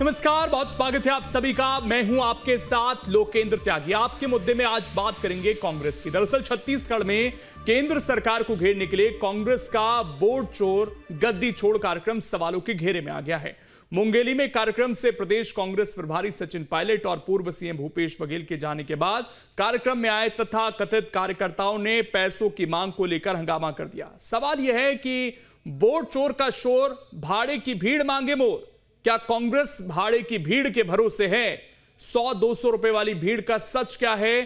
नमस्कार, बहुत स्वागत है आप सभी का। मैं हूं आपके साथ लोकेंद्र त्यागी। आपके मुद्दे में आज बात करेंगे कांग्रेस की। दरअसल छत्तीसगढ़ में केंद्र सरकार को घेरने के लिए कांग्रेस का वोट चोर गद्दी छोड़ कार्यक्रम सवालों के घेरे में आ गया है। मुंगेली में कार्यक्रम से प्रदेश कांग्रेस प्रभारी सचिन पायलट और पूर्व सीएम भूपेश बघेल के जाने के बाद कार्यक्रम में आए तथाकथित कार्यकर्ताओं ने पैसों की मांग को लेकर हंगामा कर दिया। सवाल यह है कि वोट चोर का शोर, भाड़े की भीड़ मांगे मोर। क्या कांग्रेस भाड़े की भीड़ के भरोसे है? 100-200 रुपए वाली भीड़ का सच क्या है?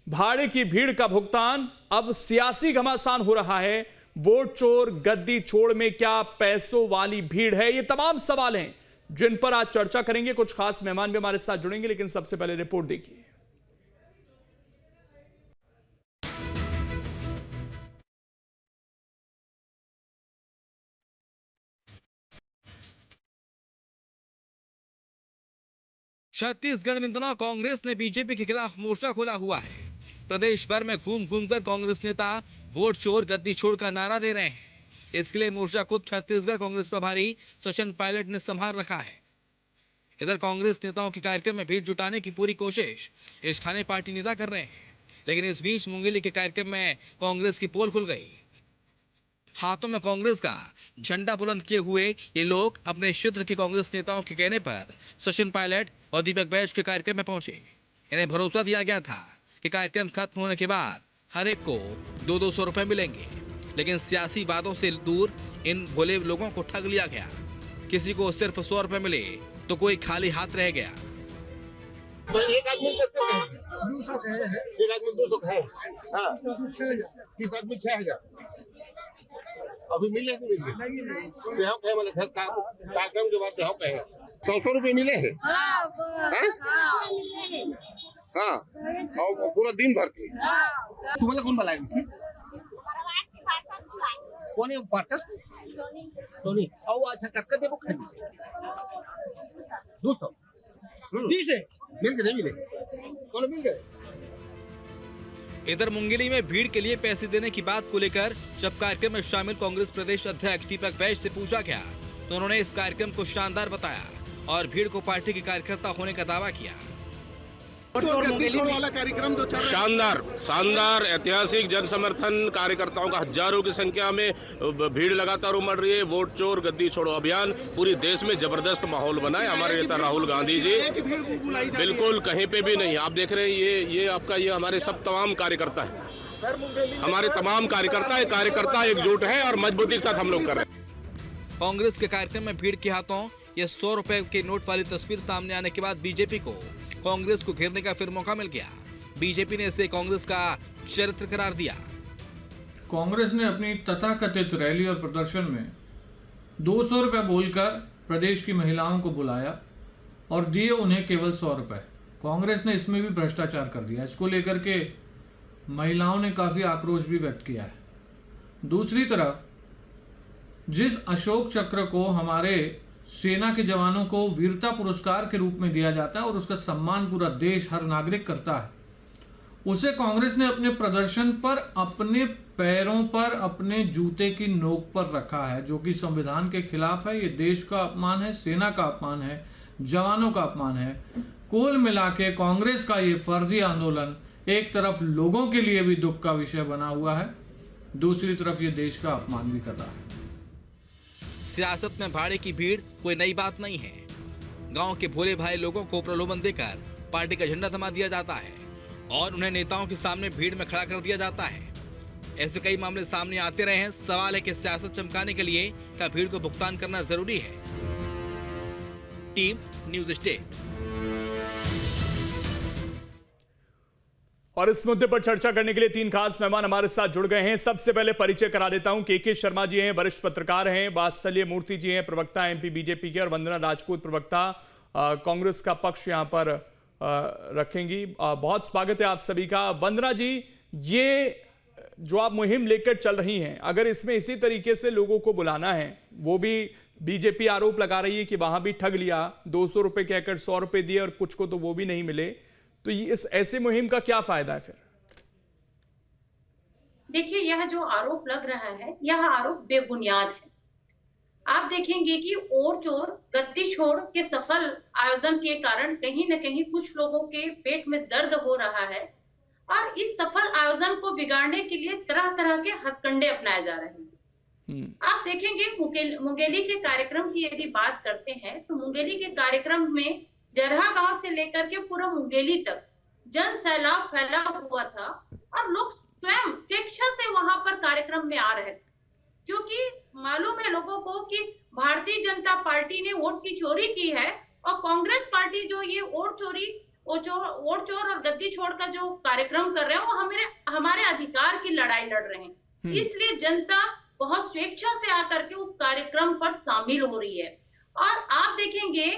भाड़े की भीड़ का भुगतान अब सियासी घमासान हो रहा है। वोट चोर गद्दी छोड़ में क्या पैसों वाली भीड़ है? ये तमाम सवाल हैं जिन पर आज चर्चा करेंगे। कुछ खास मेहमान भी हमारे साथ जुड़ेंगे, लेकिन सबसे पहले रिपोर्ट देखिए। छत्तीसगढ़ में दिनों कांग्रेस ने बीजेपी के खिलाफ मोर्चा खोला हुआ है। प्रदेश भर में घूम घूम कर कांग्रेस नेता वोट चोर गद्दी छोड़ का नारा दे रहे हैं। इसके लिए मोर्चा खुद छत्तीसगढ़ कांग्रेस प्रभारी सचिन पायलट ने संभाल रखा है। इधर कांग्रेस नेताओं के कार्यक्रम में भीड़ जुटाने की पूरी कोशिश स्थानीय पार्टी नेता कर रहे हैं, लेकिन इस बीच मुंगेली के कार्यक्रम में कांग्रेस की पोल खुल गई। हाथों में कांग्रेस का झंडा बुलंद किए हुए ये लोग अपने क्षेत्र के कांग्रेस नेताओं के कहने पर सचिन पायलट और दीपक बैज के कार्यक्रम में पहुंचे। इन्हें भरोसा दिया गया था कि कार्यक्रम खत्म होने के बाद हर एक को 200-200 रुपए मिलेंगे, लेकिन सियासी बातों से दूर इन भोले लोगों को ठग लिया गया। किसी को सिर्फ 100 रुपए मिले तो कोई खाली हाथ रह गया। एक आदमी 200 एक आदमी 200 है। हाँ, 30 आदमी 6000 अभी मिले नहीं मिले। देहाव कहे मतलब घर का कार्यक्रम के बाद देहाव कहे 100 रुपए मिले हैं। हाँ, और पूरा दिन भर के तुम्हारा कौन बुलाया इसे? कौन है पार्षद? सोनी। और अच्छा कब देखो खाली 200 मिल गए नहीं मिले? कौन मिल गए? इधर मुंगेली में भीड़ के लिए पैसे देने की बात को लेकर जब कार्यक्रम में शामिल कांग्रेस प्रदेश अध्यक्ष दीपक बैज से पूछा गया तो उन्होंने इस कार्यक्रम को शानदार बताया और भीड़ को पार्टी के कार्यकर्ता होने का दावा किया। वाला कार्यक्रम जो शानदार ऐतिहासिक जन समर्थन कार्यकर्ताओं का हजारों की संख्या में भीड़ लगातार उमड़ रही है। वोट चोर गद्दी छोड़ो अभियान पूरी देश में जबरदस्त माहौल बना है। हमारे नेता राहुल गांधी जी बिल्कुल कहीं पे भी नहीं। आप देख रहे हैं ये आपका ये हमारे सब तमाम कार्यकर्ता है। हमारे तमाम कार्यकर्ता एकजुट है और मजबूती के साथ हम लोग कर रहे हैं। कांग्रेस के कार्यक्रम में भीड़ के हाथों ये 100 रुपए के नोट वाली तस्वीर सामने आने के बाद बीजेपी को कांग्रेस को घेरने का फिर मौका मिल गया। बीजेपी ने इसे कांग्रेस का चरित्र करार दिया। कांग्रेस ने अपनी तथाकथित रैली और प्रदर्शन में 200 रुपए बोलकर प्रदेश की महिलाओं को बुलाया और दिए उन्हें केवल 100 रुपए। कांग्रेस ने इसमें भी भ्रष्टाचार कर दिया। इसको लेकर के महिलाओं ने काफी आक्रोश भी व्यक्त किया है। दूसरी तरफ जिस अशोक चक्र को हमारे सेना के जवानों को वीरता पुरस्कार के रूप में दिया जाता है और उसका सम्मान पूरा देश हर नागरिक करता है, उसे कांग्रेस ने अपने प्रदर्शन पर अपने पैरों पर अपने जूते की नोक पर रखा है, जो कि संविधान के खिलाफ है। ये देश का अपमान है, सेना का अपमान है, जवानों का अपमान है। कुल मिला के कांग्रेस का ये फर्जी आंदोलन एक तरफ लोगों के लिए भी दुख का विषय बना हुआ है, दूसरी तरफ ये देश का अपमान भी कर रहा है। सियासत में भाड़े की भीड़ कोई नई बात नहीं है। गांव के भोले भाई लोगों को प्रलोभन देकर पार्टी का झंडा थमा दिया जाता है और उन्हें नेताओं के सामने भीड़ में खड़ा कर दिया जाता है। ऐसे कई मामले सामने आते रहे हैं। सवाल है कि सियासत चमकाने के लिए क्या भीड़ को भुगतान करना जरूरी है? Team news state. और इस मुद्दे पर चर्चा करने के लिए 3 खास मेहमान हमारे साथ जुड़ गए हैं। सबसे पहले परिचय करा देता हूं। के शर्मा जी हैं, वरिष्ठ पत्रकार हैं। वात्सल्य मूर्ति जी हैं, प्रवक्ता एमपी बीजेपी के। और वंदना राजपूत, प्रवक्ता कांग्रेस का पक्ष यहां पर रखेंगी। बहुत स्वागत है आप सभी का। वंदना जी, ये जो आप मुहिम लेकर चल रही हैं, अगर इसमें इसी तरीके से लोगों को बुलाना है, वो भी बीजेपी आरोप लगा रही है कि वहां भी ठग लिया, 200 रुपए कहकर 100 रुपए दिए और कुछ को तो वो भी नहीं मिले, तो इस ऐसे मुहिम का क्या फायदा है फिर? देखिए, यह जो आरोप लग रहा है, यह आरोप बेबुनियाद है। आप देखेंगे कि ओर चोर गद्दी छोड़ के सफल आयोजन के कारण कहीं न कहीं कुछ लोगों के पेट में दर्द हो रहा है और इस सफल आयोजन को बिगाड़ने के लिए तरह तरह के हथकंडे अपनाए जा रहे हैं। आप देखेंगे मुंगेली के कार्यक्रम की यदि बात करते हैं तो मुंगेली के कार्यक्रम में जरहा गांव से लेकर के पूरा मुंगेली तक जन सैलाब फैला हुआ था और लोग स्वयं स्वेच्छा से वहां पर कार्यक्रम में आ रहे थे, क्योंकि मालूम है लोगों को कि भारतीय जनता पार्टी ने वोट की चोरी की है और कांग्रेस पार्टी जो ये वोट चोर और गद्दी छोड़ का जो कार्यक्रम कर रहे हैं वो हमारे अधिकार की लड़ाई लड़ रहे हैं। इसलिए जनता बहुत स्वेच्छा से आकर के उस कार्यक्रम पर शामिल हो रही है और आप देखेंगे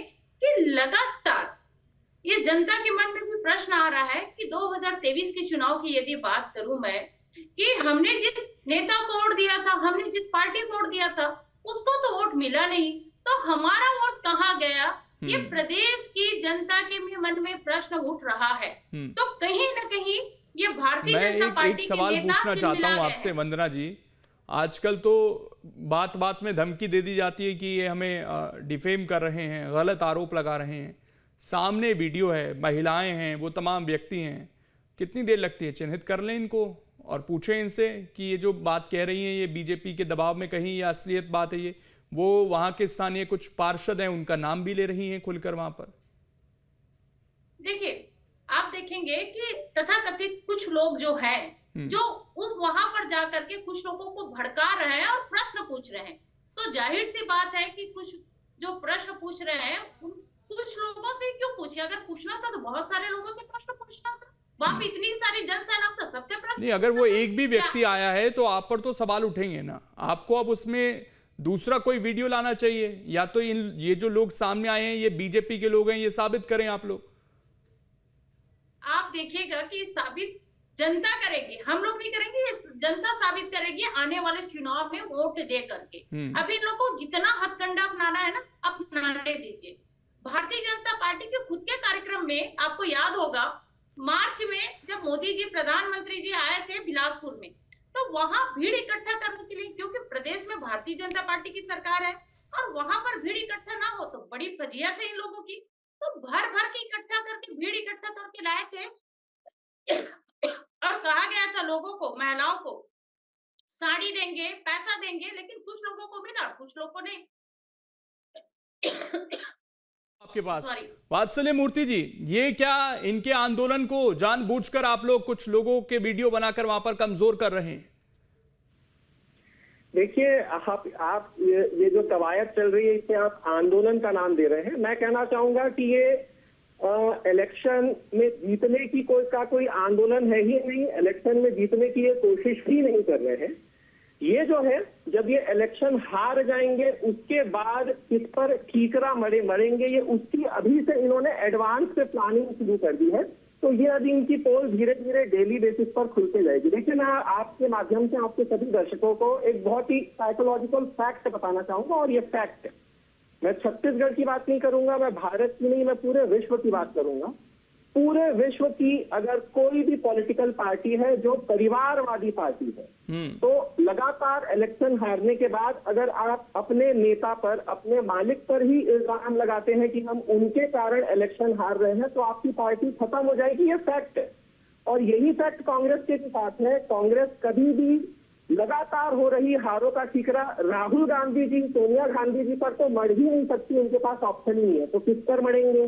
कि लगातार ये जनता के मन में भी प्रश्न आ रहा है कि 2023 के चुनाव की यदि बात करूं मैं कि हमने जिस नेता को वोट दिया था, हमने जिस पार्टी को वोट दिया था, उसको तो वोट मिला नहीं, तो हमारा वोट कहाँ गया? ये प्रदेश की जनता के मन में प्रश्न उठ रहा है। तो कहीं ना कहीं ये भारतीय जनता पार्टी के सवाल नेता पूछना चाहता हूँ आपसे वंदना जी। आजकल तो बात बात में धमकी दे दी जाती है कि ये हमें डिफेम कर रहे हैं, गलत आरोप लगा रहे हैं। सामने वीडियो है, महिलाएं हैं, वो तमाम व्यक्ति हैं। कितनी देर लगती है? चिन्हित कर लें इनको और पूछें इनसे कि ये जो बात कह रही हैं ये बीजेपी के दबाव में कहीं या असलियत बात है ये। वो वहां के स्थानीय कुछ पार्षद हैं, उनका नाम भी ले रही हैं खुलकर वहां पर। देखिए, आप देखेंगे कि तथाकथित कुछ लोग जो हैं जो वहां पर जाकर के कुछ लोगों को भड़का रहे हैं और प्रश्न पूछ रहे हैं, तो जाहिर सी बात है कि कुछ जो प्रश्न पूछ रहे हैं कुछ लोगों से क्यों पूछे? अगर पूछना था तो बहुत सारे लोगों से प्रश्न पूछना था। वहां पे इतनी सारी जनसैलाब था, सबसे प्रश्न नहीं, अगर वो एक भी व्यक्ति आया है तो आप पर तो सवाल उठेंगे ना। आपको अब उसमें दूसरा कोई वीडियो लाना चाहिए, या तो ये जो लोग सामने आए हैं ये बीजेपी के लोग हैं, ये साबित करें आप लोग। आप देखिएगा कि साबित जनता करेगी, हम लोग नहीं करेंगे, जनता साबित करेगी आने वाले चुनाव में वोट दे करके। अब इन लोगों को जितना हथकंडा अपनाना है ना, अपनाने दीजिए। भारतीय जनता पार्टी के खुद के कार्यक्रम में आपको याद होगा मार्च में जब मोदी जी प्रधानमंत्री जी आए थे बिलासपुर में, तो वहां भीड़ इकट्ठा करने के लिए, क्योंकि प्रदेश में भारतीय जनता पार्टी की सरकार है और वहां पर भीड़ इकट्ठा ना हो तो बड़ी फजियत है इन लोगों की, तो भर भर के इकट्ठा करके भीड़ इकट्ठा करके लाए थे और कहा गया था लोगों को, महिलाओं को साड़ी देंगे, पैसा देंगे, लेकिन कुछ लोगों को मिला, कुछ लोगों को नहीं। आपके पास वात्सल्य मूर्ति जी, ये क्या इनके आंदोलन को जानबूझकर आप लोग कुछ लोगों के वीडियो बनाकर वहां पर कमजोर कर रहे हैं? देखिए, आप ये जो कवायद चल रही है इसे आप आंदोलन का नाम दे रहे हैं। मैं कहना चाहूंगा कि ये इलेक्शन में जीतने की कोई आंदोलन है ही नहीं। इलेक्शन में जीतने की ये कोशिश ही नहीं कर रहे हैं। ये जो है, जब ये इलेक्शन हार जाएंगे उसके बाद किस पर ठीकरा मरेंगे, ये उसकी अभी से इन्होंने एडवांस पे प्लानिंग शुरू कर दी है। तो ये अभी इनकी पोल धीरे धीरे डेली बेसिस पर खुलते जाएगी। देखिए, मैं आपके माध्यम से आपके सभी दर्शकों को एक बहुत ही साइकोलॉजिकल फैक्ट बताना चाहूंगा, और ये फैक्ट है, मैं छत्तीसगढ़ की बात नहीं करूंगा, मैं भारत की नहीं, मैं पूरे विश्व की बात करूंगा। पूरे विश्व की अगर कोई भी पॉलिटिकल पार्टी है जो परिवारवादी पार्टी है, तो लगातार इलेक्शन हारने के बाद अगर आप अपने नेता पर, अपने मालिक पर ही इल्जाम लगाते हैं कि हम उनके कारण इलेक्शन हार रहे हैं, तो आपकी पार्टी खत्म हो जाएगी। ये फैक्ट है, और यही फैक्ट कांग्रेस के साथ है। कांग्रेस कभी भी लगातार हो रही हारों का ठीकरा राहुल गांधी जी, सोनिया गांधी जी पर तो मर ही नहीं सकती, उनके पास ऑप्शन ही नहीं है, तो किस पर मरेंगे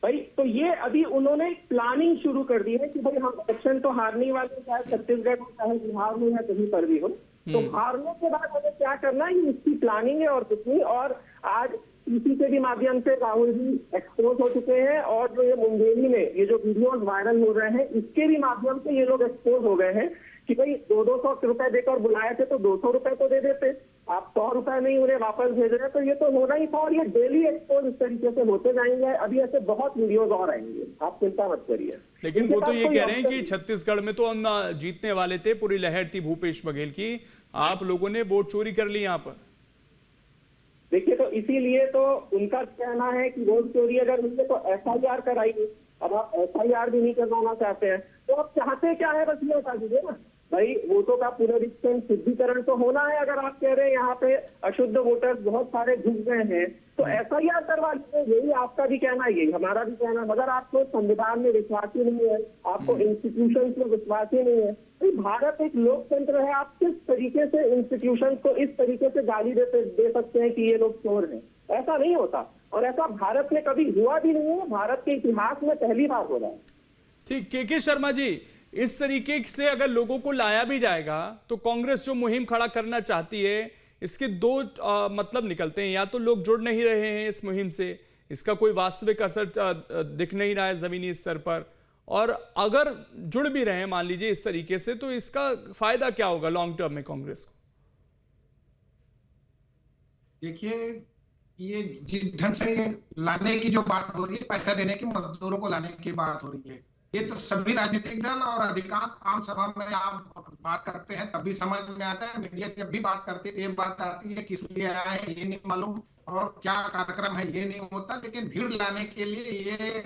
भाई? तो ये अभी उन्होंने प्लानिंग शुरू कर दी है कि भाई हम इलेक्शन तो हारने वाले, चाहे छत्तीसगढ़ में चाहे बिहार में या कहीं पर भी हो, तो हारने के बाद हमें क्या करना है, इसकी प्लानिंग है और कुछ नहीं। और आज इसी के भी माध्यम से राहुल जी एक्सपोज हो चुके हैं, और जो ये मुंगेली में ये जो वीडियोस वायरल हो रहे हैं इसके भी माध्यम से ये लोग एक्सपोज हो गए हैं कि भाई 200 रुपए देकर बुलाए थे तो 200 रुपए तो दे देते, आप 100 रुपए नहीं उन्हें वापस भेज रहे, तो ये तो होना ही था। और ये डेली एक्सपोज इस तरीके से होते जाएंगे। अभी ऐसे बहुत वीडियोज और आएंगे, आप चिंता मत करिए। लेकिन वो तो ये कह रहे हैं कि छत्तीसगढ़ में तो हम जीतने वाले थे, पूरी लहर थी भूपेश बघेल की, आप लोगों ने वोट चोरी कर ली यहाँ पर। देखिए, तो इसीलिए तो उनका कहना है कि वोट चोरी अगर हुई तो FIR कराइए। अब आप FIR भी नहीं करवाना चाहते हैं, तो आप चाहते क्या है, बस ये बता दीजिए ना। भाई वोटों का पुनरीक्षण शुद्धिकरण तो होना है। अगर आप कह रहे हैं यहाँ पे अशुद्ध वोटर्स बहुत सारे घुस गए हैं तो ऐसा ही आप करवा लीजिए। यही आपका भी कहना है, यही हमारा भी कहना है। मगर आपको संविधान में विश्वास ही नहीं है, आपको इंस्टीट्यूशन में विश्वास ही नहीं है। तो भारत एक लोकतंत्र है, आप किस तरीके से इंस्टीट्यूशन को इस तरीके से गाली दे सकते हैं कि ये लोग चोर हैं? ऐसा नहीं होता, और ऐसा भारत में कभी हुआ भी नहीं है। भारत के इतिहास में पहली बार हो रहा है। ठीक, के शर्मा जी, इस तरीके से अगर लोगों को लाया भी जाएगा तो कांग्रेस जो मुहिम खड़ा करना चाहती है, इसके दो मतलब निकलते हैं। या तो लोग जुड़ नहीं रहे हैं इस मुहिम से, इसका कोई वास्तविक असर दिख नहीं रहा है जमीनी स्तर पर, और अगर जुड़ भी रहे हैं मान लीजिए इस तरीके से, तो इसका फायदा क्या होगा लॉन्ग टर्म में कांग्रेस को? देखिए, ये जिस ढंग से लाने की जो बात हो रही है, पैसा देने की, मजदूरों को लाने की बात हो रही है, ये तो सभी राजनीतिक दल और अधिकांश आम सभा में आप बात करते हैं तब भी समझ में आता है। मीडिया जब भी बात करती है ये बात आती है किस लिए आया है ये नहीं मालूम, और क्या कार्यक्रम है ये नहीं होता। लेकिन भीड़ लाने के लिए ये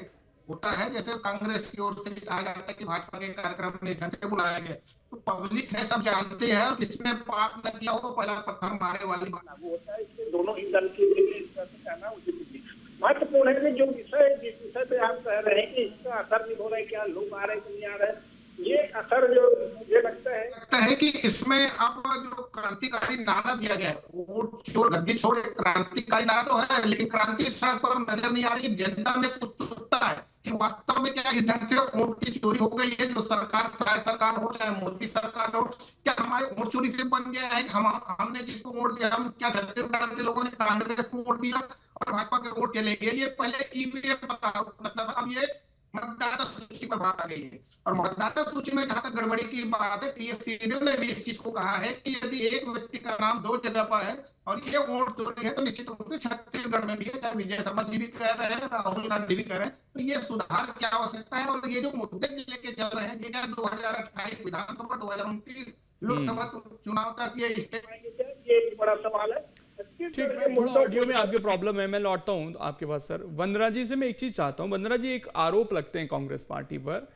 होता है, जैसे कांग्रेस की ओर से भी कहा जाता है कि भाजपा के कार्यक्रम में ढंग से बुलाया गया। तो पब्लिक है, सब जानते हैं, और किसने पाप न किया हो पहला पत्थर मारे वाली बात होता है। इससे दोनों ही दल के लिए इस तरह से कहना उचित नहीं। महत्वपूर्ण है जो विषय जिस विषय पे आप कह रहे हैं कि इसका असर नहीं हो रहा है, क्या लोग आ रहे हैं कि नहीं आ रहे हैं, ये असर जो मुझे लगता है कि इसमें अब जो क्रांतिकारी नारा दिया गया है, वोट चोर गद्दी छोड़, क्रांतिकारी नारा तो है, लेकिन क्रांति सड़क पर नजर नहीं आ रही। जनता में कुछ उत्सुकता है कि वास्तव में क्या इस ढंग से वोट की चोरी हो गई है। जो सरकार, चाहे सरकार हो चाहे मोदी सरकार हो, क्या हमारे वोट चोरी से बन गया है? हमने जिसको वोट दिया, हम क्या छत्तीसगढ़ के लोगों ने कांग्रेस को वोट दिया और भाजपा के वोट चले गए? ये पहले ईवीएम मतलब अब ये मतदाता सूची पर बात आ गई है। और मतदाता सूची में जहां तक गड़बड़ी की बात है, टीएस ने भी इस चीज को कहा है कि यदि एक व्यक्ति का नाम दो जगह पर है और ये वोट चोरी है तो निश्चित रूप से छत्तीसगढ़ में भी है, चाहे विजय शर्मा जी भी कह रहे हैं, राहुल गांधी भी कह रहे हैं। तो ये सुधार क्या हो सकता है? और ये जो मुद्दे लेके चल रहे हैं, ये क्या 2028 विधानसभा 2029 लोकसभा चुनाव तक ये बड़ा सवाल है। ठीक है, थोड़ा ऑडियो में आपके प्रॉब्लम है, मैं लौटता हूं आपके पास सर। वंदना जी से मैं एक चीज चाहता हूं। वंदना जी, एक आरोप लगते हैं कांग्रेस पार्टी पर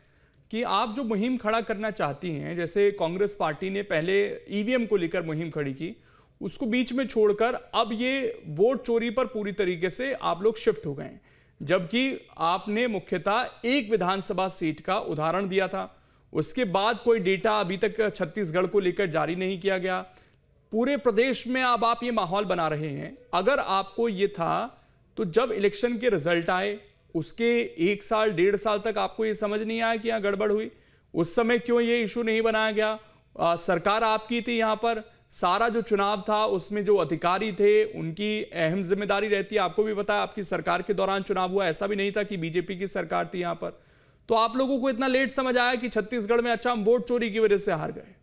कि आप जो मुहिम खड़ा करना चाहती हैं, जैसे कांग्रेस पार्टी ने पहले ईवीएम को लेकर मुहिम खड़ी की, उसको बीच में छोड़कर अब ये वोट चोरी पर पूरी तरीके से आप लोग शिफ्ट हो गए हैं, जबकि आपने मुख्यतः एक विधानसभा सीट का उदाहरण दिया था। उसके बाद कोई डेटा अभी तक छत्तीसगढ़ को लेकर जारी नहीं किया गया। पूरे प्रदेश में अब आप ये माहौल बना रहे हैं। अगर आपको ये था तो जब इलेक्शन के रिजल्ट आए उसके 1 साल 1.5 साल तक आपको ये समझ नहीं आया कि यहाँ गड़बड़ हुई? उस समय क्यों ये इशू नहीं बनाया गया? सरकार आपकी थी, यहाँ पर सारा जो चुनाव था उसमें जो अधिकारी थे उनकी अहम जिम्मेदारी रहती है। आपको भी पता है आपकी सरकार के दौरान चुनाव हुआ, ऐसा भी नहीं था कि बीजेपी की सरकार थी यहाँ पर। तो आप लोगों को इतना लेट समझ आया कि छत्तीसगढ़ में अच्छा हम वोट चोरी की वजह से हार गए?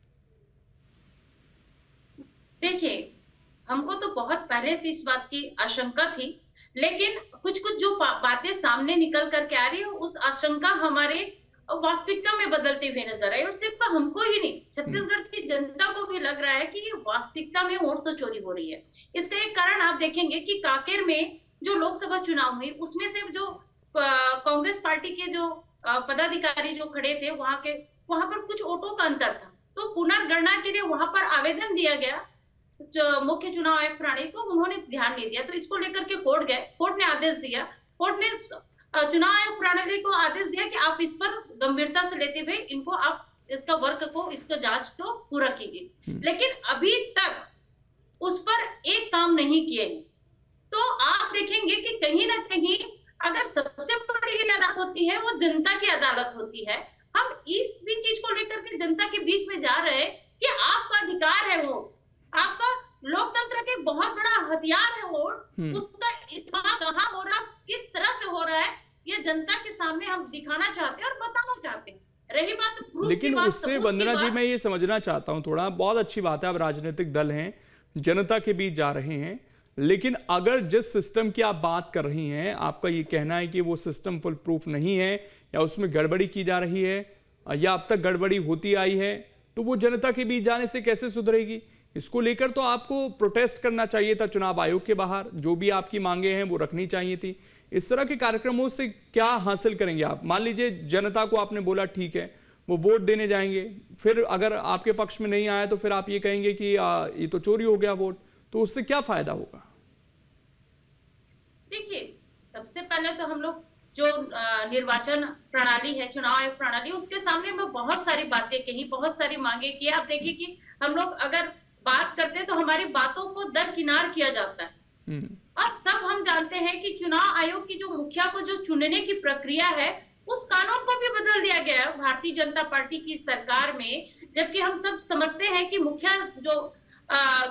देखिए, हमको तो बहुत पहले से इस बात की आशंका थी, लेकिन कुछ कुछ जो बातें सामने निकल करके आ रही है, उस आशंका हमारे वास्तविकता में बदलते हुए नजर आई। और सिर्फ हमको ही नहीं, छत्तीसगढ़ की जनता को भी लग रहा है कि ये वास्तविकता में वोट तो चोरी हो रही है। इसका एक कारण आप देखेंगे कि कांकेर में जो लोकसभा चुनाव हुई, उसमें से जो कांग्रेस पार्टी के जो पदाधिकारी जो खड़े थे, वहां पर कुछ वोटों का अंतर था। तो पुनर्गणना के लिए वहां पर आवेदन दिया गया जो मुख्य चुनाव आयोग प्रणाली को, उन्होंने ध्यान नहीं दिया। तो इसको लेकर के कोर्ट गए, कोर्ट ने आदेश दिया, कोर्ट ने चुनाव आयोग प्रणाली को आदेश दिया कि आप इस पर गंभीरता से लेते हुए इनको आप इसका वर्क को, इसका जांच को पूरा कीजिए। लेकिन अभी तक उस पर एक काम नहीं किए। तो आप देखेंगे कि कहीं ना कहीं अगर सबसे बड़ी अदालत होती है वो जनता की अदालत होती है। हम इसी चीज को लेकर के जनता के बीच में जा रहे हैं कि आपका अधिकार है वोट, आपका लोकतंत्र के बहुत बड़ा हथियार है वोट, उसका इस्तेमाल कहाँ हो रहा, किस तरह से हो रहा है, ये जनता के सामने हम दिखाना चाहते हैं और बताना चाहते हैं। रही बात प्रूफ लेकिन की बात, उससे वंदना जी मैं ये समझना चाहता हूं थोड़ा, बहुत अच्छी बात है आप राजनीतिक दल हैं, जनता के बीच जा रहे हैं, लेकिन अगर जिस सिस्टम की आप बात कर रही हैं, आपका ये कहना है कि वो सिस्टम फुल प्रूफ नहीं है या उसमें गड़बड़ी की जा रही है या अब तक गड़बड़ी होती आई है, तो वो जनता के बीच जाने से कैसे सुधरेगी? इसको लेकर तो आपको प्रोटेस्ट करना चाहिए था चुनाव आयोग के बाहर, जो भी आपकी मांगे हैं वो रखनी चाहिए थी। इस तरह के कार्यक्रमों से क्या हासिल करेंगे आप? मान लीजिए जनता को आपने बोला ठीक है, वो वोट देने जाएंगे, फिर अगर आपके पक्ष में नहीं आया तो फिर आप ये कहेंगे कि ये तो चोरी हो गया वोट, तो उससे क्या फायदा होगा? देखिए, सबसे पहले तो हम लोग जो निर्वाचन प्रणाली है, चुनाव आयोग प्रणाली, उसके सामने में बहुत सारी बातें कही, बहुत सारी मांगे की। आप देखिए कि हम लोग अगर बात करते हैं तो हमारी बातों को दरकिनार किया जाता है। और सब हम जानते हैं कि चुनाव आयोग की जो मुखिया को जो चुनने की प्रक्रिया है, उस कानून को भी बदल दिया गया है भारतीय जनता पार्टी की सरकार में। जबकि हम सब समझते हैं कि मुखिया जो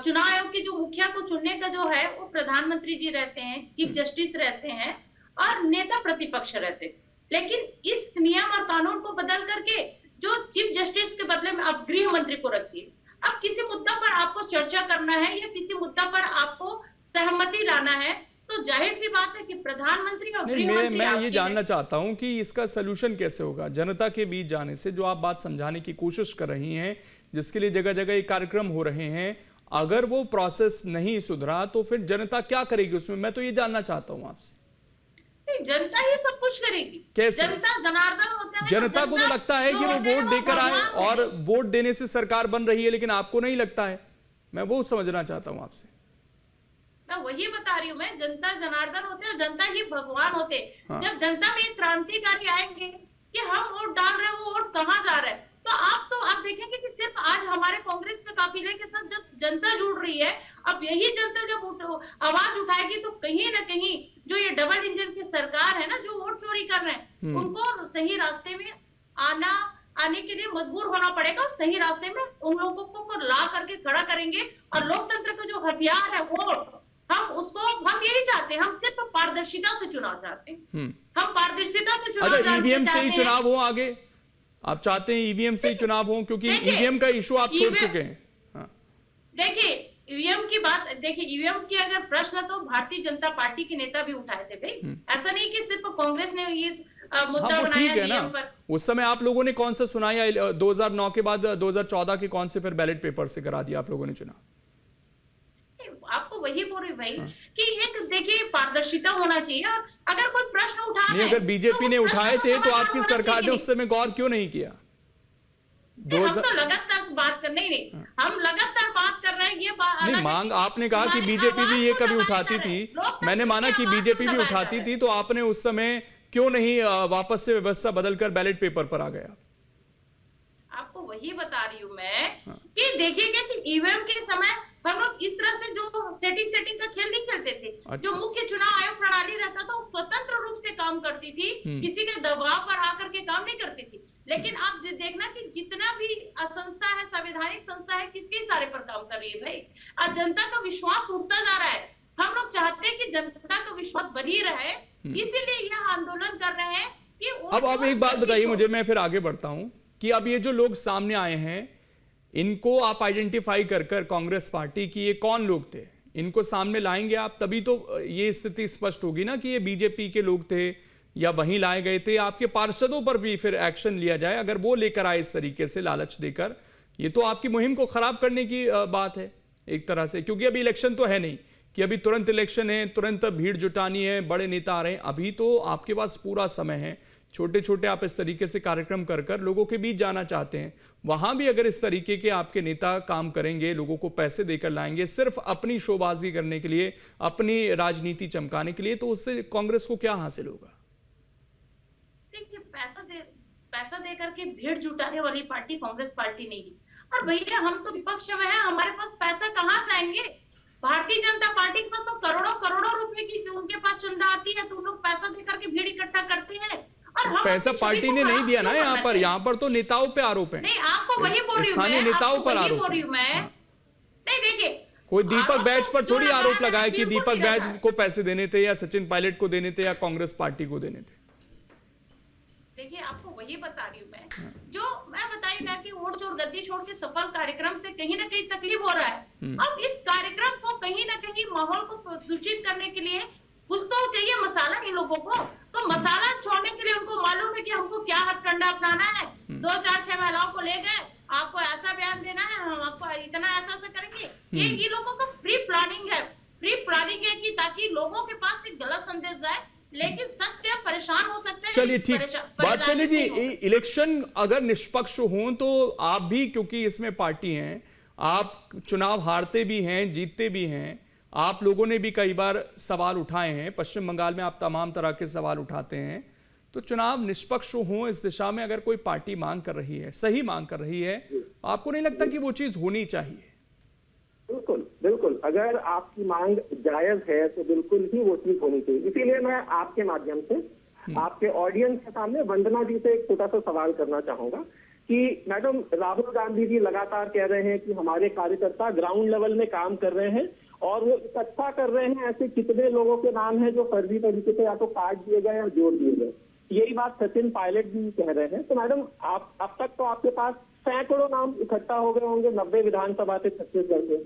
चुनाव आयोग के जो मुखिया को चुनने का जो है वो प्रधानमंत्री जी रहते हैं, चीफ जस्टिस रहते हैं और नेता प्रतिपक्ष रहते हैं। लेकिन इस नियम और कानून को बदल करके जो चीफ जस्टिस के बदले में आप गृह मंत्री को रखिए। अब किसी मुद्दा पर आपको चर्चा करना है या किसी मुद्दा पर आपको सहमति लाना है, तो जाहिर सी बात है कि प्रधानमंत्री और गृह मंत्री। मैं ये जानना चाहता हूं कि इसका सलूशन कैसे होगा जनता के बीच जाने से, जो आप बात समझाने की कोशिश कर रही हैं, जिसके लिए जगह जगह ये कार्यक्रम हो रहे हैं, अगर वो प्रोसेस नहीं सुधरा तो फिर जनता क्या करेगी उसमें? मैं तो ये जानना चाहता हूं आपसे। जनता ही सब कुछ करेगी। कैसे? जनता जनार्दन होता है। जनता को तो लगता है कि वो वोट देकर आए और वोट देने से सरकार बन रही है, लेकिन आपको नहीं लगता है। मैं वो समझना चाहता हूं आपसे। मैं वही बता रही हूँ, मैं जनता जनार्दन होते हैं और जनता ही भगवान होते हैं। हाँ। जब जनता में क्रांतिकारी आएंगे कि हम वोट डाल रहे हैं, वो वोट कहाँ जा रहा है, तो आप देखेंगे कि सिर्फ आज हमारे कांग्रेस के काफिले के साथ जब जनता जुड़ रही है, अब यही जनता जब आवाज उठाएगी तो कहीं ना कहीं जो ये डबल इंजन की सरकार है ना, जो वोट चोरी कर रहे हैं, उनको सही रास्ते में आने के लिए मजबूर होना पड़ेगा और सही रास्ते में उन लोगों को ला करके खड़ा करेंगे। और लोकतंत्र का जो हथियार है वोट, हम यही चाहते हैं। हम सिर्फ पारदर्शिता से चुनाव चाहते हैं। हम पारदर्शिता से चुनाव अच्छा, ईवीएम से ही चुनाव हो आगे? आप चाहते हैं ईवीएम से ही चुनाव हो, क्योंकि ईवीएम का इशू आप छोड़ चुके हैं। हाँ। देखिए, ईवीएम की बात, देखिए ईवीएम की अगर प्रश्न तो भारतीय जनता पार्टी के नेता भी उठाए थे भाई। ऐसा नहीं कि सिर्फ कांग्रेस ने ये मुद्दा बनाया ईवीएम पर। उस समय आप लोगों ने कौन सा सुनाया? 2009 के बाद 2014 के कौन से फिर बैलेट पेपर से करा दिया आप लोगों ने चुनाव? आपको वही बोल रही भाई कि एक देखिए पारदर्शिता होना चाहिए। और अगर कोई प्रश्न उठा नहीं, अगर बीजेपी ने उठाए थे तो आपकी सरकार ने उस समय गौर क्यों नहीं किया? हम तो लगातार बात कर नहीं, हम लगातार बात कर रहे हैं। ये बात नहीं, मांग आपने कहा कि बीजेपी भी ये कभी उठाती थी, मैंने माना कि बीजेपी भी उठाती थी, तो आपने उस समय क्यों नहीं वापस से व्यवस्था बदलकर बैलेट पेपर पर आ गया? आपको वही बता रही हूँ मैं कि देखिएगा कि ईवीएम के समय हम लोग इस तरह से जो सेटिंग का खेल नहीं खेलते थे। अच्छा। जो मुख्य चुनाव आयोग प्रणाली रहता था वो स्वतंत्र रूप से काम करती थी, किसी के दबाव पर आकर के काम नहीं करती थी। लेकिन आप देखना कि जितना भी संस्था है, संवैधानिक संस्था है, किसके इशारे पर काम कर रही है भाई। आज जनता का विश्वास उठता जा रहा है। हम लोग चाहते हैं कि जनता का विश्वास बनी रहे, इसीलिए यह आंदोलन कर रहे हैं कि अब एक बात बताइए मुझे, मैं फिर आगे बढ़ता हूं कि अब ये जो लोग सामने आए हैं, इनको आप आइडेंटिफाई कर कांग्रेस पार्टी की ये कौन लोग थे, इनको सामने लाएंगे आप, तभी तो ये स्थिति स्पष्ट होगी ना कि ये बीजेपी के लोग थे या वहीं लाए गए थे। आपके पार्षदों पर भी फिर एक्शन लिया जाए अगर वो लेकर आए इस तरीके से लालच देकर। ये तो आपकी मुहिम को खराब करने की बात है एक तरह से, क्योंकि अभी इलेक्शन तो है नहीं कि अभी तुरंत इलेक्शन है, तुरंत भीड़ जुटानी है, बड़े नेता आ रहे हैं। अभी तो आपके पास पूरा समय है। छोटे छोटे आप इस तरीके से कार्यक्रम कर लोगों के बीच जाना चाहते हैं। वहां भी अगर इस तरीके के आपके नेता काम करेंगे, लोगों को पैसे देकर लाएंगे सिर्फ अपनी शोबाजी करने के लिए, अपनी राजनीति चमकाने के लिए, तो उससे कांग्रेस को क्या हासिल होगा? देखिए, पैसा दे करके भीड़ जुटाने वाली पार्टी कांग्रेस पार्टी नहीं है। और भैया हम तो विपक्ष में हैं, हमारे पास पैसा कहाँ से आएंगे? भारतीय जनता पार्टी के पास तो करोड़ों करोड़ों रुपए की उनके पास चंदा आती है, तो लोग पैसा देकर के भीड़ इकट्ठा करते हैं। और पैसा पार्टी ने नहीं दिया ना, यहाँ पर तो नेताओं पे आरोप है। नहीं, आपको वही बोल रही हूँ, स्थानीय नेताओं पर आरोप मैं। नहीं, देखिए, कोई दीपक बैज पर थोड़ी आरोप लगाए कि दीपक बैज को पैसे देने थे या सचिन पायलट को देने थे या कांग्रेस पार्टी को देने थे। देखिए, आपको वही बता रही हूँ मैं, जो मैं बताई ना कि वोट चोर गद्दी छोड़ के सफल कार्यक्रम से कहीं ना कहीं तकलीफ हो रहा है। अब इस कार्यक्रम को कहीं ना कहीं माहौल को दूषित करने के लिए कुछ तो चाहिए मसाला इन लोगों को। तो मसाला छोड़ने के लिए उनको मालूम है कि हमको क्या हथकंडा अपनाना है। 2, 4, 6 महिलाओं को ले गए, आपको ऐसा बयान देना है, हम आपको इतना ऐसा करेंगे। ये लोगों का फ्री प्लानिंग है कि ताकि लोगों के पास एक गलत संदेश जाए लेकिन सत्य परेशान हो सकते हैं। चलिए ठीक, वात्सल्य जी, नहीं हो सकते। इलेक्शन अगर निष्पक्ष हो तो आप भी, क्योंकि इसमें पार्टी हैं, आप चुनाव हारते भी हैं जीतते भी हैं, आप लोगों ने भी कई बार सवाल उठाए हैं, पश्चिम बंगाल में आप तमाम तरह के सवाल उठाते हैं, तो चुनाव निष्पक्ष हो इस दिशा में अगर कोई पार्टी मांग कर रही है, सही मांग कर रही है, आपको नहीं लगता कि वो चीज होनी चाहिए? बिल्कुल बिल्कुल, अगर आपकी मांग जायज है तो बिल्कुल ही वो चीज होनी चाहिए। इसीलिए मैं आपके माध्यम से आपके ऑडियंस के सामने वंदना जी से एक छोटा सा सवाल करना चाहूंगा कि मैडम, राहुल गांधी जी लगातार कह रहे हैं कि हमारे कार्यकर्ता ग्राउंड लेवल में काम कर रहे हैं और वो इकट्ठा कर रहे हैं ऐसे कितने लोगों के नाम हैं जो फर्जी तरीके से या तो काट दिए गए या जोड़ दिए गए। यही बात सचिन पायलट भी कह रहे हैं। तो मैडम, आप अब तक तो आपके पास सैकड़ों नाम इकट्ठा हो गए होंगे 90 विधानसभा से छत्तीसगढ़ से।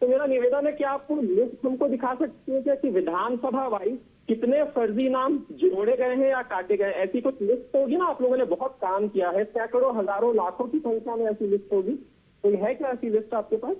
तो मेरा निवेदन है कि आप लिस्ट हमको दिखा सकते हैं क्या कि विधानसभा वाइज कितने फर्जी नाम जोड़े गए हैं या काटे गए? ऐसी कुछ लिस्ट होगी ना, आप लोगों ने बहुत काम किया है, सैकड़ों हजारों लाखों की संख्या में ऐसी लिस्ट होगी, तो है क्या ऐसी लिस्ट आपके पास?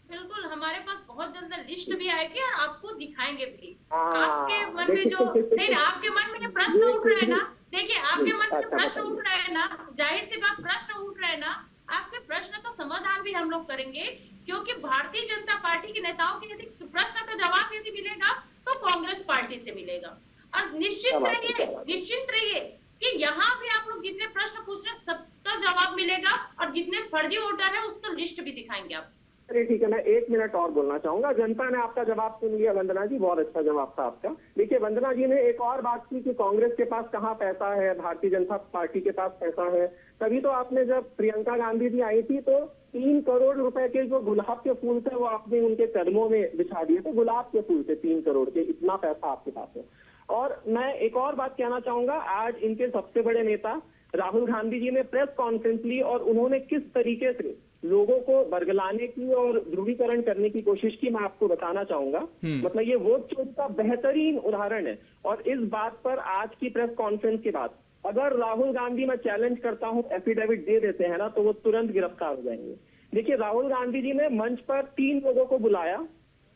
बिल्कुल, हमारे पास बहुत जल्द लिस्ट भी आएगी और आपको दिखाएंगे भी। हाँ, आपके मन में जो नहीं, आपके मन में जो प्रश्न उठ रहे हैं ना, देखिए आपके मन में जो प्रश्न उठ रहे हैं ना, जाहिर सी बात प्रश्न उठ रहे हैं ना, आपके प्रश्न का समाधान भी हम लोग करेंगे, क्योंकि भारतीय जनता पार्टी के नेताओं के यदि प्रश्न का जवाब यदि मिलेगा तो कांग्रेस पार्टी से मिलेगा। और निश्चित रहिए कि यहाँ भी आप लोग जितने प्रश्न पूछ रहे हैं सबका जवाब मिलेगा और जितने फर्जी वोटर है उसका लिस्ट भी दिखाएंगे आप। अरे ठीक है, मैं 1 मिनट और बोलना चाहूंगा। जनता ने आपका जवाब सुन लिया वंदना जी, बहुत अच्छा जवाब था आपका। देखिए, वंदना जी ने एक और बात की कि कांग्रेस के पास कहाँ पैसा है, भारतीय जनता पार्टी के पास पैसा है। तभी तो आपने, जब प्रियंका गांधी जी आई थी तो 3 करोड़ रुपए के जो गुलाब के फूल थे वो आपने उनके कदमों में बिछा दिए थे। गुलाब के फूल थे 3 करोड़ के, इतना पैसा आपके पास है। और मैं एक और बात कहना चाहूंगा, आज इनके सबसे बड़े नेता राहुल गांधी जी ने प्रेस कॉन्फ्रेंस ली और उन्होंने किस तरीके से लोगों को बरगलाने की और ध्रुवीकरण करने की कोशिश की, मैं आपको बताना चाहूंगा। मतलब ये वोट चोरी का बेहतरीन उदाहरण है। और इस बात पर आज की प्रेस कॉन्फ्रेंस के बाद अगर राहुल गांधी, मैं चैलेंज करता हूं, एफिडेविट दे देते हैं ना, तो वो तुरंत गिरफ्तार हो जाएंगे। देखिए, राहुल गांधी जी ने मंच पर 3 लोगों को बुलाया,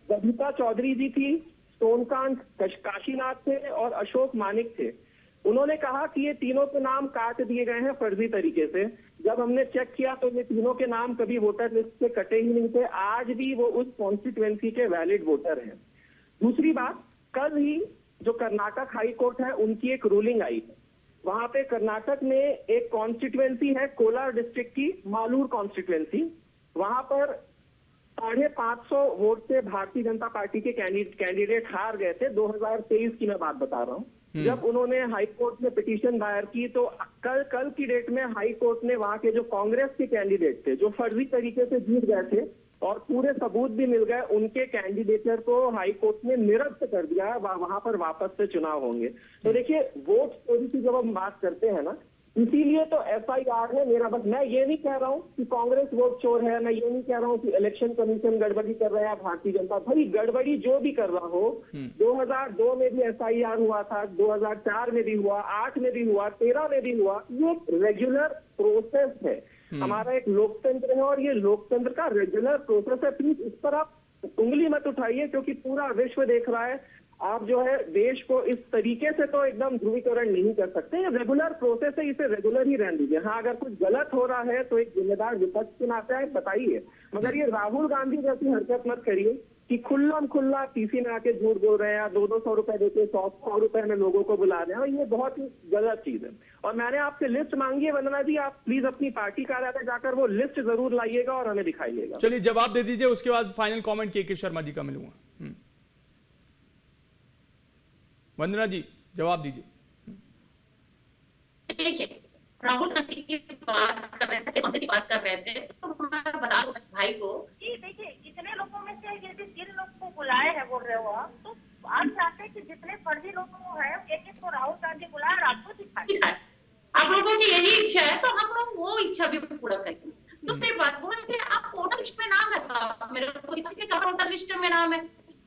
बबीता चौधरी जी थी, सोमकांत काशीनाथ थे और अशोक मानिक थे। उन्होंने कहा कि ये तीनों के नाम काट दिए गए हैं फर्जी तरीके से। जब हमने चेक किया तो ये तीनों के नाम कभी वोटर लिस्ट से कटे ही नहीं थे, आज भी वो उस कॉन्स्टिट्यूएंसी के वैलिड वोटर हैं। दूसरी बात, कल ही जो कर्नाटक हाई कोर्ट है उनकी एक रूलिंग आई है। वहां पे कर्नाटक में एक कॉन्स्टिट्यूएंसी है कोलार डिस्ट्रिक्ट की, मालूर कॉन्स्टिट्यूएंसी, वहां पर 550 वोट से भारतीय जनता पार्टी के कैंडिडेट हार गए थे। 2023 की मैं बात बता रहा हूँ। जब उन्होंने हाई कोर्ट में पिटीशन दायर की तो कल की डेट में हाई कोर्ट ने वहां के जो कांग्रेस के कैंडिडेट थे, जो फर्जी तरीके से जीत गए थे और पूरे सबूत भी मिल गए, उनके कैंडिडेटर को हाई कोर्ट ने निरस्त कर दिया। वहां पर वापस से चुनाव होंगे। तो देखिए, वोट चोरी की जब हम बात करते हैं ना, इसीलिए तो FIR है मेरा। बस मैं ये नहीं कह रहा हूँ कि कांग्रेस वोट चोर है, मैं ये नहीं कह रहा हूँ कि इलेक्शन कमीशन गड़बड़ी कर रहा है भारतीय जनता। भाई, गड़बड़ी जो भी कर रहा हो, 2002 में भी FIR हुआ था, 2004 में भी हुआ, 8 में भी हुआ, 13 में भी हुआ। ये रेगुलर प्रोसेस है, हमारा एक लोकतंत्र है और ये लोकतंत्र का रेगुलर प्रोसेस है। प्लीज इस पर आप उंगली मत उठाइए, क्योंकि पूरा विश्व देख रहा है। आप जो है देश को इस तरीके से तो एकदम ध्रुवीकरण नहीं कर सकते। ये रेगुलर प्रोसेस है, इसे रेगुलर ही रहने दीजिए। हाँ, अगर कुछ गलत हो रहा है तो एक जिम्मेदार विपक्ष के नाते आप बताइए, मगर ये राहुल गांधी जैसी हरकत मत करिए कि खुल्ला पीसी में आके झूठ बोल रहे हैं, 200 रुपए देके 100 रुपए में लोगों को बुला रहे हैं। ये बहुत ही गलत चीज है। और मैंने आपसे लिस्ट मांगी है वंदना जी, आप प्लीज अपनी पार्टी कार्यालय जाकर वो लिस्ट जरूर लाइएगा और हमें दिखाइएगा। चलिए, जवाब दे दीजिए, उसके बाद फाइनल कॉमेंट के शर्मा जी का मिलूंगा। वंदना जी, जवाब दीजिए। देखिए, राहुल गांधी की बात कर रहे थे, तो मैं बता दूं भाई को कि देखिए, इतने लोगों में से यदि 3 लोग को बुलाए हैं बोल रहे हो आप, तो आप चाहते हैं कि जितने फर्जी लोग हैं एक को राहुल गांधी बुलाए और आपको दिखाए। आप लोगों की यही इच्छा है तो हम लोग वो इच्छा भी पूरा करेंगे। दूसरी बात वो है कि आप वोटर लिस्ट में नाम है, तो मेरे को वोटर लिस्ट में नाम है,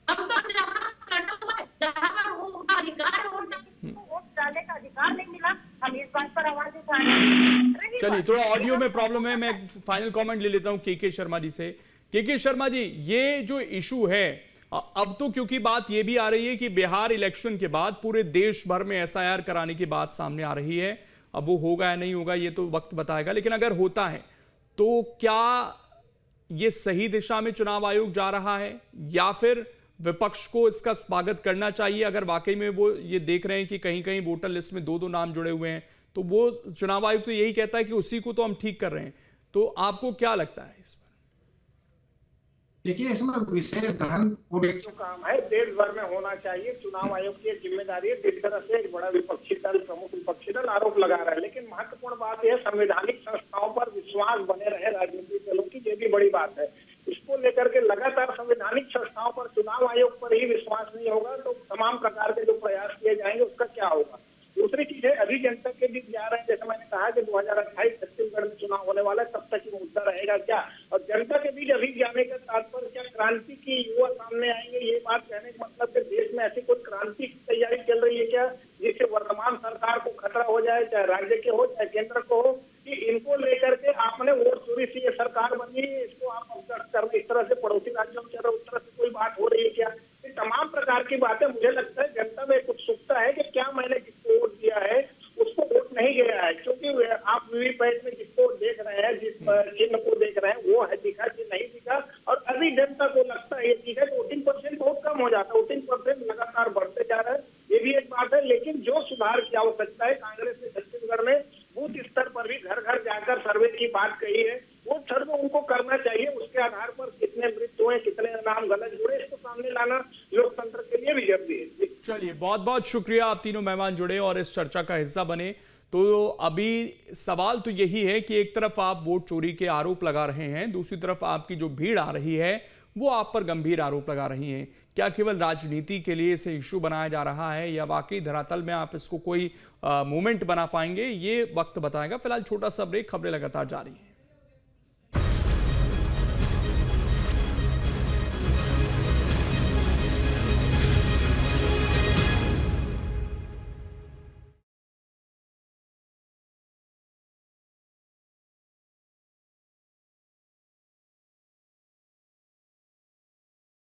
हम तो जहाँ पर उनका अधिकार है वोट डालने का अधिकार नहीं मिला, हम इस बात पर आवाज उठाए। चलिए, थोड़ा ऑडियो में प्रॉब्लम है, मैं फाइनल कमेंट ले लेता हूं के शर्मा जी से। के शर्मा जी, ये जो इशू है, अब तो क्योंकि बात यह भी आ रही है कि बिहार इलेक्शन के बाद पूरे देश भर में एसआईआर कराने की बात सामने आ रही है। अब वो होगा या नहीं होगा ये तो वक्त बताएगा, लेकिन अगर होता है तो क्या ये सही दिशा में चुनाव आयोग जा रहा है, या फिर विपक्ष को इसका स्वागत करना चाहिए? अगर वाकई में वो ये देख रहे हैं कि कहीं कहीं वोटर लिस्ट में 2-2 नाम जुड़े हुए हैं, तो वो चुनाव आयोग तो यही कहता है कि उसी को तो हम ठीक कर रहे हैं। तो आपको क्या लगता है इस पर? देखिए, इसमें विशेष गहन जो काम है देश भर में होना चाहिए। चुनाव आयोग की जिम्मेदारी है। जिस तरह से एक बड़ा विपक्षी दल, प्रमुख विपक्षी दल आरोप लगा रहा है, लेकिन महत्वपूर्ण बात यह संवैधानिक संस्थाओं पर विश्वास बने रहे राजनीतिक दलों की, ये भी बड़ी बात है। इसको लेकर के लगातार संवैधानिक संस्थाओं पर, चुनाव आयोग पर ही विश्वास नहीं होगा तो तमाम प्रकार के जो प्रयास किए जाएंगे उसका क्या होगा। दूसरी चीज है, अभी जनता के बीच जा रहे हैं। जैसे मैंने कहा कि 2028 छत्तीसगढ़ में चुनाव होने वाला है, तब तक ये मुद्दा रहेगा क्या, और जनता के बीच अभी जाने का तात्पर्य क्या क्रांति की युवा सामने आएंगे। ये बात कहने का मतलब कि देश में ऐसी कोई क्रांति की तैयारी चल रही है क्या, जिससे वर्तमान सरकार को खतरा हो जाए, चाहे राज्य के हो चाहे केंद्र को हो, कि इनको लेकर के आपने वोट चोरी से ये सरकार बनी है, इसको आप अवगत कर रहे, इस तरह से पड़ोसी राज्यों में चल रहे, उस तरह से कोई बात हो रही है क्या। ये तमाम प्रकार की बातें, मुझे लगता है जनता में एक उत्सुकता है कि क्या मैंने जिसको वोट दिया है उसको वोट नहीं गया है, क्योंकि आप वीवीपैट में जिसको देख रहे हैं, जिस चिन्ह को देख रहे हैं, वो है दिखा कि नहीं दिखा। और अभी जनता को लगता है ये चीज है, वोटिंग परसेंट बहुत कम हो जाता है, वोटिंग परसेंट लगातार बढ़ते जा रहा है, ये भी एक बात है। लेकिन जो सुधार की आवश्यकता है, कांग्रेस ने छत्तीसगढ़ में बूथ स्तर पर भी घर घर जाकर सर्वे की बात कही है, वो सर्वे उनको करना चाहिए। उसके आधार पर कितने मृत्यु हुए, कितने नाम गलत जुड़े, इसको सामने लाना लोकतंत्र के लिए भी जरूरी है। चलिए, बहुत बहुत शुक्रिया, आप तीनों मेहमान जुड़े और इस चर्चा का हिस्सा बने। तो अभी सवाल तो यही है कि एक तरफ आप वोट चोरी के आरोप लगा रहे हैं, दूसरी तरफ आपकी जो भीड़ आ रही है वो आप पर गंभीर आरोप लगा रही है। क्या केवल राजनीति के लिए इसे इशू बनाया जा रहा है, या वाकई धरातल में आप इसको कोई मूवमेंट बना पाएंगे, ये वक्त बताएगा। फिलहाल छोटा सा ब्रेक, खबरें लगातार जारी हैं।